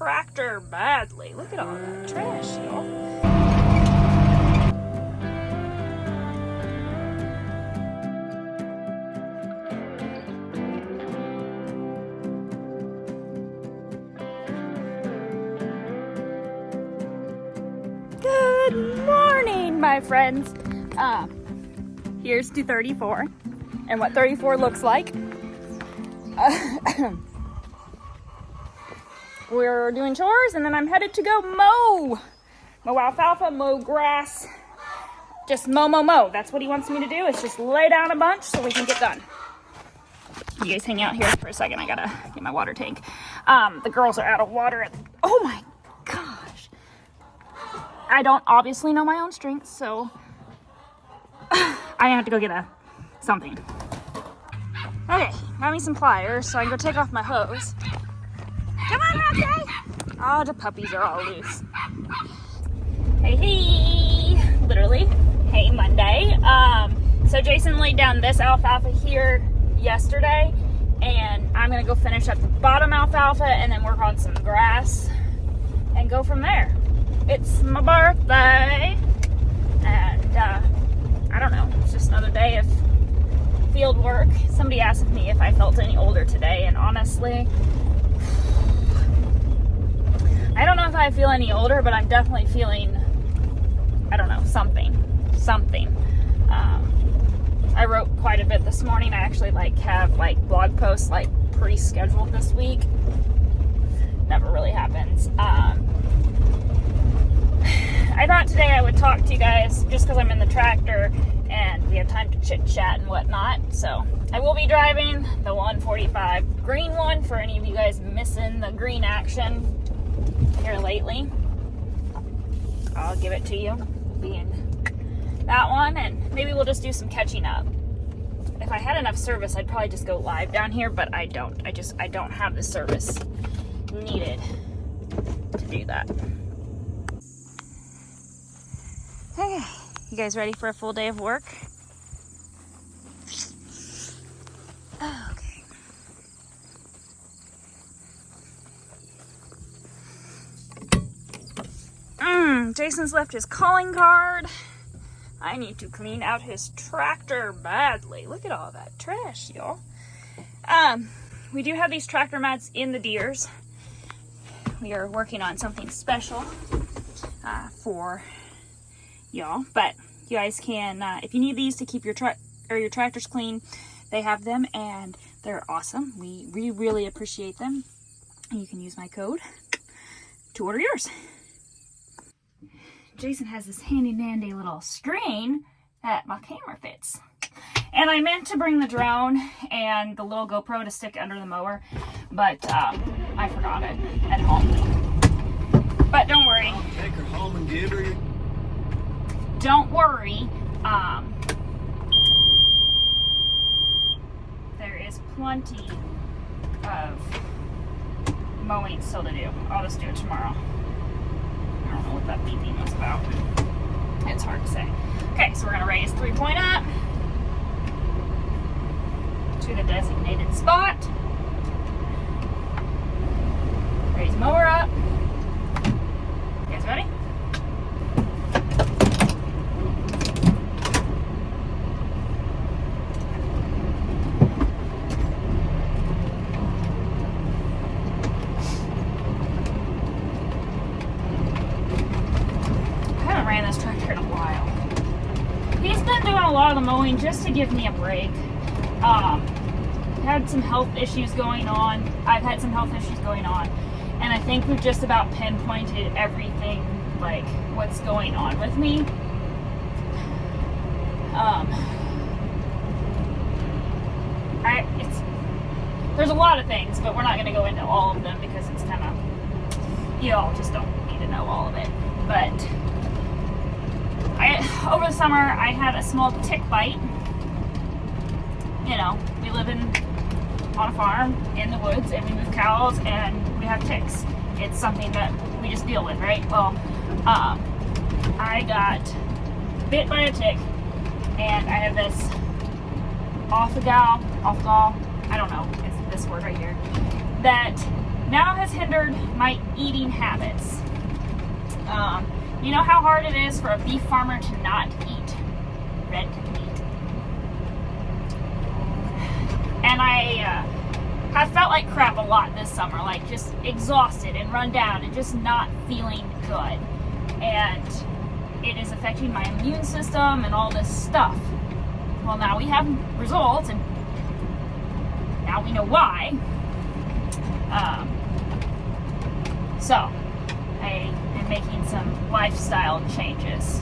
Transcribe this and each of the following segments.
tractor badly. Look at all that trash, y'all. Good morning, my friends. Here's to 34 and what 34 looks like. We're doing chores and then I'm headed to go mow alfalfa, mow grass, just mow. That's what he wants me to do. It's just lay down a bunch so we can get done. You guys hang out here for a second. I gotta get my water tank. The girls are out of water. Oh my gosh. I don't obviously know my own strengths, so I have to go get something. Okay, got me some pliers so I can go take off my hose. Come on, Rocky! Oh, the puppies are all loose. Hey, literally, hey Monday. So Jason laid down this alfalfa here yesterday, and I'm gonna go finish up the bottom alfalfa and then work on some grass and go from there. It's my birthday, and I don't know, it's just another day of field work. Somebody asked me if I felt any older today, and honestly, I don't know if I feel any older, but I'm definitely feeling, I don't know, something. I wrote quite a bit this morning. I actually have blog posts pre-scheduled this week. Never really happens. I thought today I would talk to you guys just because I'm in the tractor and we have time to chit chat and whatnot. So I will be driving the 145 green one for any of you guys missing the green action here lately. I'll give it to you, being that one, and maybe we'll just do some catching up. If I had enough service, I'd probably just go live down here, but I don't. I don't have the service needed to do that. Okay, you guys ready for a full day of work? Okay. Jason's left his calling card. I need to clean out his tractor badly. Look at all that trash, y'all. We do have these tractor mats in the deers. We are working on something special for y'all, but you guys can, if you need these to keep your tractors clean, they have them and they're awesome. We really appreciate them. You can use my code to order yours. Jason has this handy dandy little screen that my camera fits. And I meant to bring the drone and the little GoPro to stick under the mower, but I forgot it at home. But don't worry. I'll take her home and give her. Don't worry. There is plenty of mowing still to do. I'll just do it tomorrow. I don't know what that beeping was about. It's hard to say. Okay, so we're going to raise 3-point up to the designated spot. Raise mower up. You guys ready? A lot of the mowing just to give me a break. Had some health issues going on. I've had some health issues going on, and I think we've just about pinpointed everything, what's going on with me. There's a lot of things, but we're not going to go into all of them because it's kind of, you all just don't need to know all of it. But over the summer, I had a small tick bite. You know, we live on a farm in the woods, and we move cows, and we have ticks. It's something that we just deal with, right? Well, I got bit by a tick, and I have this off-the-gall, I don't know, it's this word right here, that now has hindered my eating habits. You know how hard it is for a beef farmer to not eat red meat. And I have felt like crap a lot this summer, like just exhausted and run down and just not feeling good. And it is affecting my immune system and all this stuff. Well, now we have results, and now we know why. So I am making some lifestyle changes,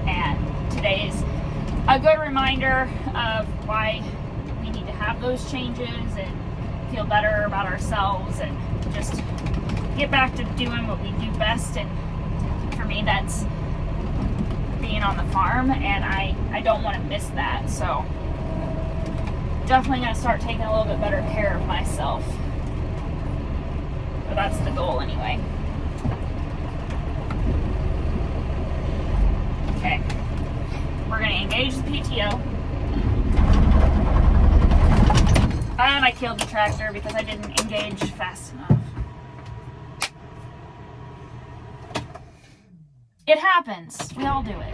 and today is a good reminder of why we need to have those changes and feel better about ourselves and just get back to doing what we do best. And for me, that's being on the farm, and I don't want to miss that. So definitely going to start taking a little bit better care of myself. But that's the goal anyway. Okay. We're going to engage the PTO. And I killed the tractor because I didn't engage fast enough. It happens. We all do it.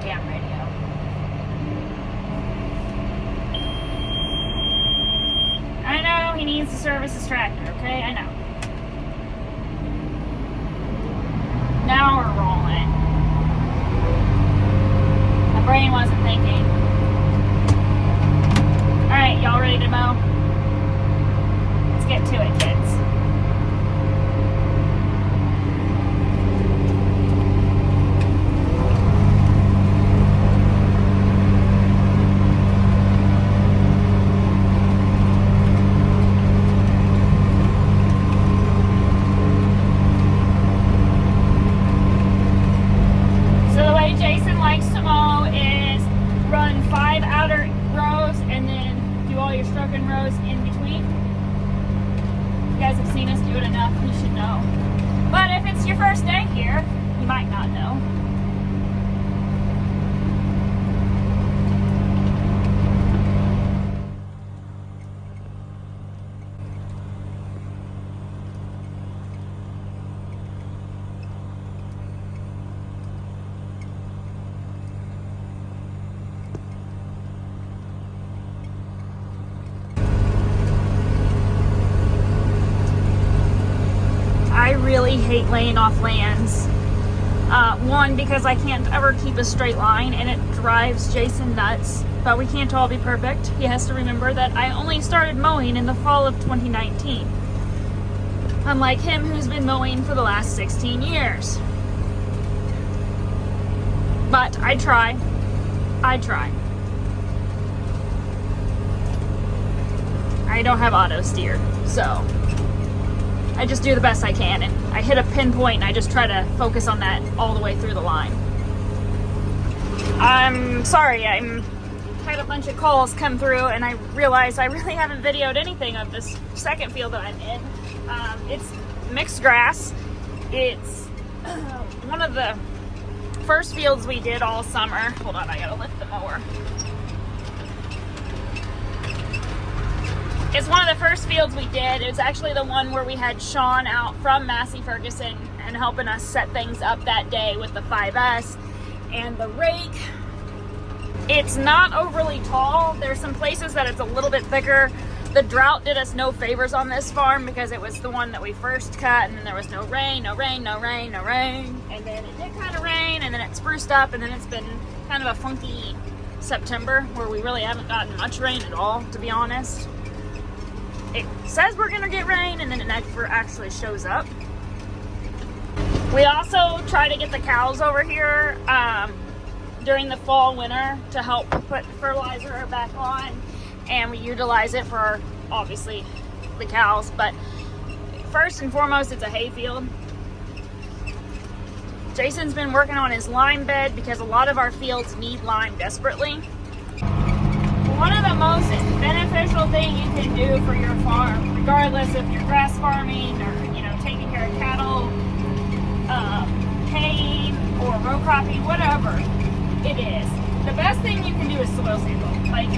Damn radio. I know he needs to service his tractor, okay? I know. Now we're rolling. My brain wasn't thinking. Alright, y'all ready to mow? Let's get to it, kids. Really hate laying off lands. One, because I can't ever keep a straight line and it drives Jason nuts, but we can't all be perfect. He has to remember that I only started mowing in the fall of 2019, unlike him who's been mowing for the last 16 years. But I try. I don't have auto steer, so I just do the best I can, and I hit a pinpoint and I just try to focus on that all the way through the line. I'm sorry, I had a bunch of calls come through and I realized I really haven't videoed anything of this second field that I'm in. It's mixed grass. It's one of the first fields we did all summer. Hold on, I gotta lift the mower. It's one of the first fields we did. It was actually the one where we had Sean out from Massey Ferguson and helping us set things up that day with the 5S and the rake. It's not overly tall. There's some places that it's a little bit thicker. The drought did us no favors on this farm because it was the one that we first cut, and then there was no rain. And then it did kind of rain, and then it spruced up, and then it's been kind of a funky September where we really haven't gotten much rain at all, to be honest. It says we're gonna get rain, and then it never actually shows up. We also try to get the cows over here during the fall, winter to help put fertilizer back on, and we utilize it for, obviously, the cows. But first and foremost, it's a hayfield. Jason's been working on his lime bed because a lot of our fields need lime desperately. One of the most beneficial thing you can do for your farm, regardless if you're grass farming or taking care of cattle, haying or row cropping, whatever it is the best thing you can do is soil sample. Like,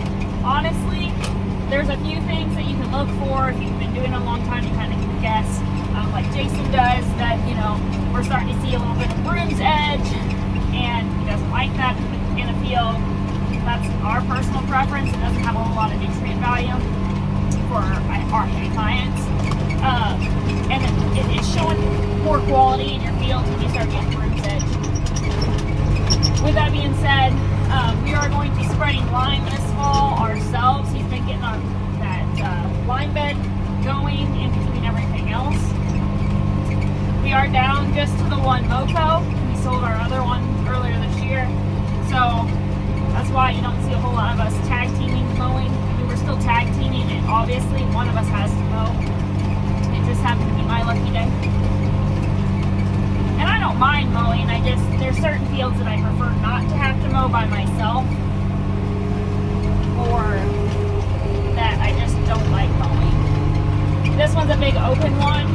honestly, there's a few things that you can look for. If you've been doing it a long time, you kind of can guess. Like Jason does, that, you know, we're starting to see a little bit of broom's edge, and he doesn't like that in a field. That's our personal preference. It doesn't have a whole lot of nutrient value for our hay clients. And it is showing poor quality in your fields when you start getting broom's edge. With that being said, we are going to be spreading lime this fall ourselves. He's been getting that lime bed going in between everything else. We are down just to the one moco. We sold our other one earlier this year. So that's why you don't see a whole lot of us tag teaming mowing. We were still tag teaming, and obviously one of us has to mow. It just happened to be my lucky day. And I don't mind mowing. There's certain fields that I prefer not to have to mow by myself, or that I just don't like mowing. This one's a big open one.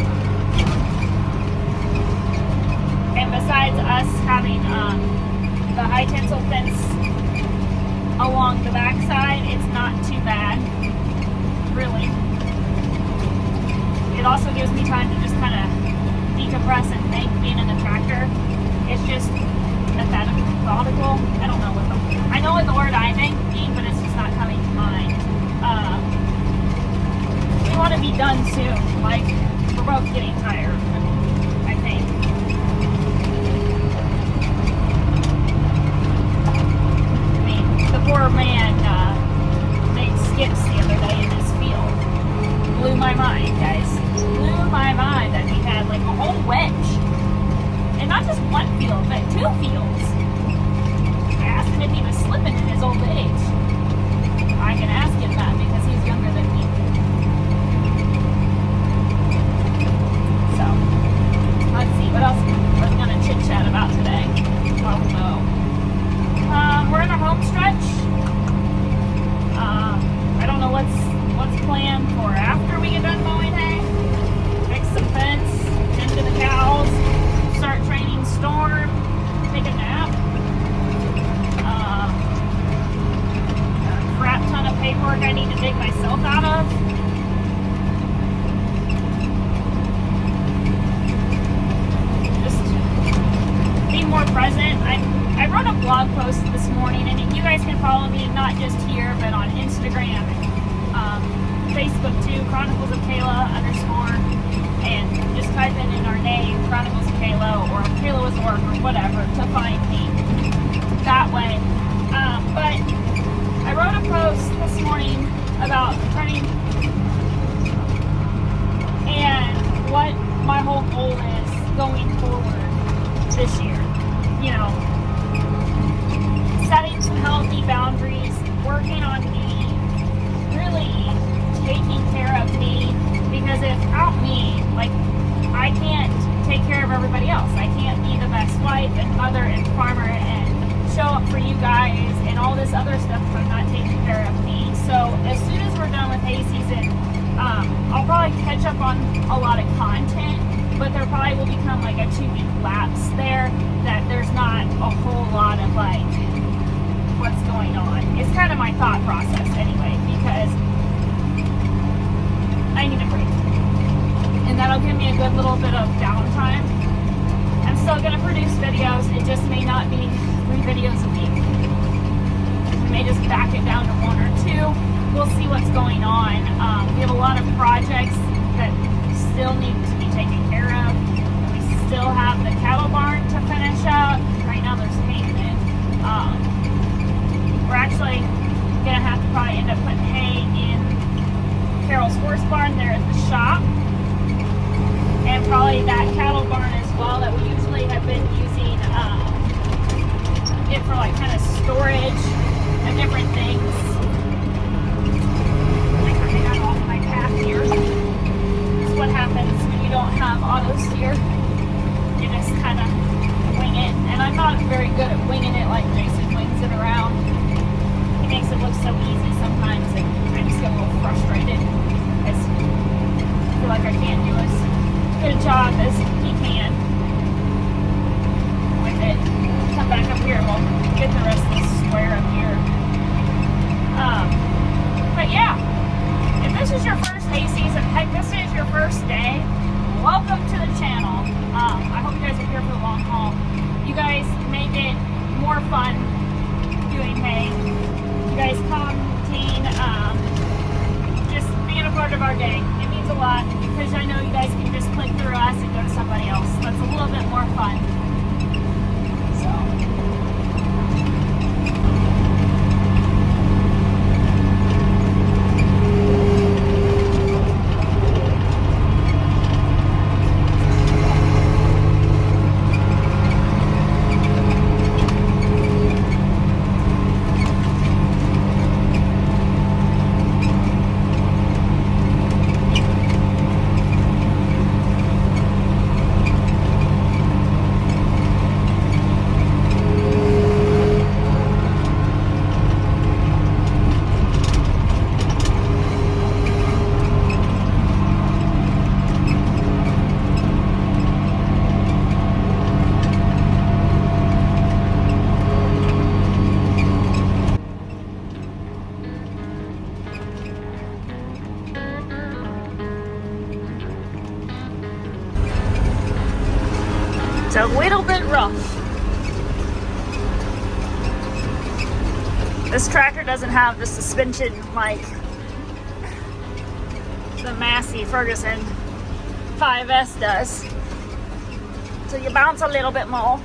And besides us having the high tensile fence along the backside, it's not too bad, really. It also gives me time to just kind of decompress and think, being in the tractor. It's just methodical. I don't know I know what the word I think means, but it's just not coming to mind. We want to be done soon. Like, we're both getting tired, I think. The poor man made skips the other day in his field. Blew my mind, guys. Blew my mind that he had like a whole wedge. And not just one field, but 2 fields. I asked him if he was slipping in his old age. I can ask him that because he's younger than me. So, let's see, what else we're going to chit-chat about today? Oh, no. We're in our home stretch. I don't know what's planned for after we get done mowing hay. Fix some fence, tend to the cows, start training Storm, take a nap. A crap ton of paperwork I need to dig myself out of. Just be more present. I wrote a blog post this morning, and you guys can follow me not just here, but on Instagram, Facebook too, Chronicles of Kayla _ and just type in our name, Chronicles of Kayla, or Kayla was work, or whatever, to find me that way. But I wrote a post this morning about turning and what my whole goal is going forward this year. You know, setting some healthy boundaries, working on me, really taking care of me, because without me, like, I can't take care of everybody else. I can't be the best wife and mother and farmer and show up for you guys and all this other stuff if I'm not taking care of me. So as soon as we're done with hay season, I'll probably catch up on a lot of content, but there probably will become like a 2-week lapse there that there's not a whole lot of like what's going on. It's kind of my thought process anyway, because I need a break. And that'll give me a good little bit of downtime. I'm still going to produce videos. It just may not be 3 videos a week. We may just back it down to 1 or 2. We'll see what's going on. We have a lot of projects that still need to be taken care of. We still have the cattle barn to finish up. Right now there's hay in it. We're actually going to have to probably end up putting hay in Carol's horse barn there at the shop. And probably that cattle barn as well that we usually have been using it for like kind of storage and different things. I kind of got off my path here. This is what happens when you don't have auto steer. You just kind of wing it. And I'm not very good at winging it like Jason wings it around. He makes it look so easy sometimes, and I just get a little frustrated. I feel like I can't do as good a job as he can with it. Come back up here and we'll get the rest of this square up our day. It means a lot because I know you guys can just click through us and go to somebody else. That's a little bit more fun. So. It's a little bit rough. This tractor doesn't have the suspension like the Massey Ferguson 5S does. So you bounce a little bit more.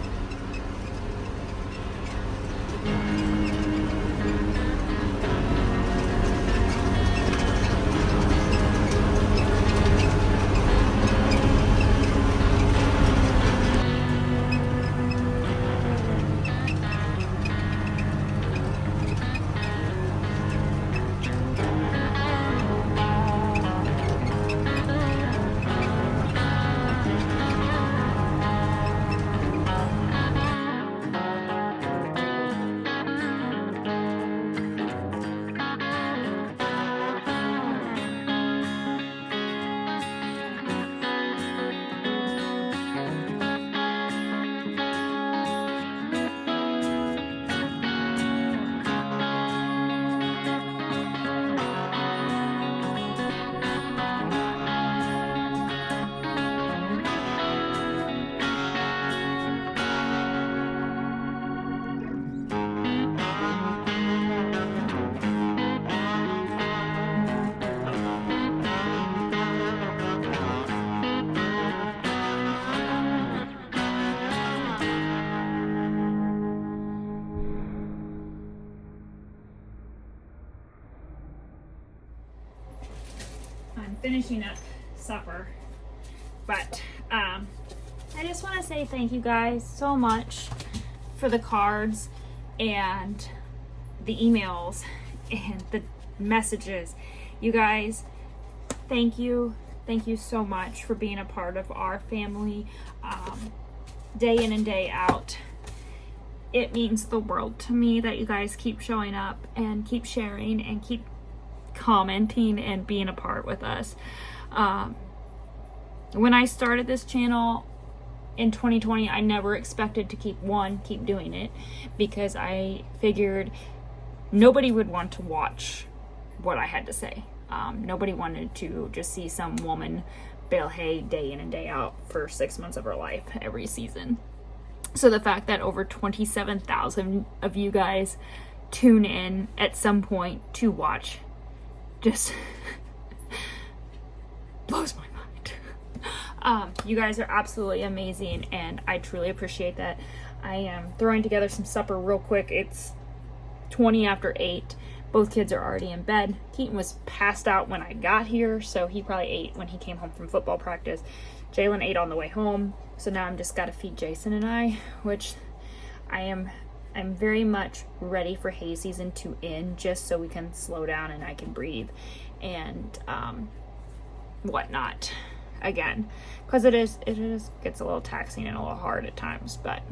I'm finishing up supper, but I just want to say thank you guys so much for the cards and the emails and the messages. You guys, thank you so much for being a part of our family, day in and day out. It means the world to me that you guys keep showing up and keep sharing and keep commenting and being a part with us. When I started this channel in 2020, I never expected to keep doing it, because I figured nobody would want to watch what I had to say. Nobody wanted to just see some woman bale hay day in and day out for 6 months of her life every season. So the fact that over 27,000 of you guys tune in at some point to watch just blows my mind. You guys are absolutely amazing, and I truly appreciate that. I am throwing together some supper real quick. It's 20 after 8. Both kids are already in bed. Keaton was passed out when I got here, so he probably ate when he came home from football practice. Jalen ate on the way home, so now I'm just got to feed Jason and I, which I'm very much ready for hay season to end, just so we can slow down and I can breathe and whatnot again, because it gets a little taxing and a little hard at times. But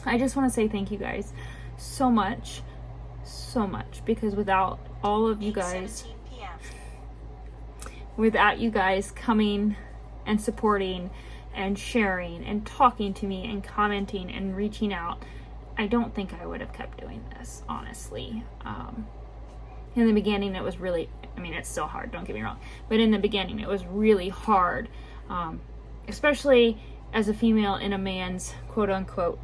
I just want to say thank you guys so much, because without all of you guys, without you guys coming and supporting and sharing and talking to me and commenting and reaching out, I don't think I would have kept doing this, honestly. In the beginning, it was really, it's still hard, don't get me wrong, but in the beginning, it was really hard, especially as a female in a man's quote-unquote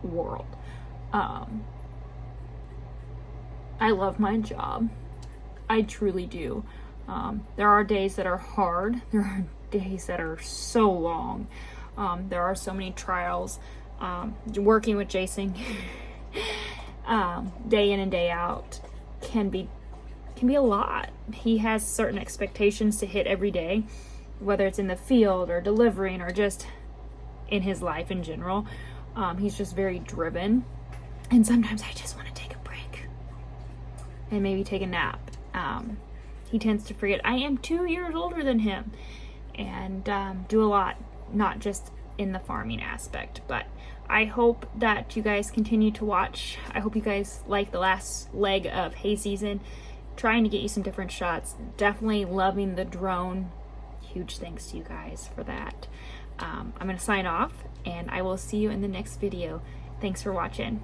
world. I love my job. I truly do. There are days that are hard. There are days that are so long. There are so many trials. Working with Jason day in and day out can be a lot. He has certain expectations to hit every day, whether it's in the field or delivering or just in his life in general. He's just very driven, and sometimes I just want to take a break and maybe take a nap. He tends to forget I am 2 years older than him, and do a lot, not just in the farming aspect. But I hope that you guys continue to watch. I hope you guys like the last leg of hay season, trying to get you some different shots. Definitely loving the drone. Huge thanks to you guys for that. I'm going to sign off, and I will see you in the next video. Thanks for watching.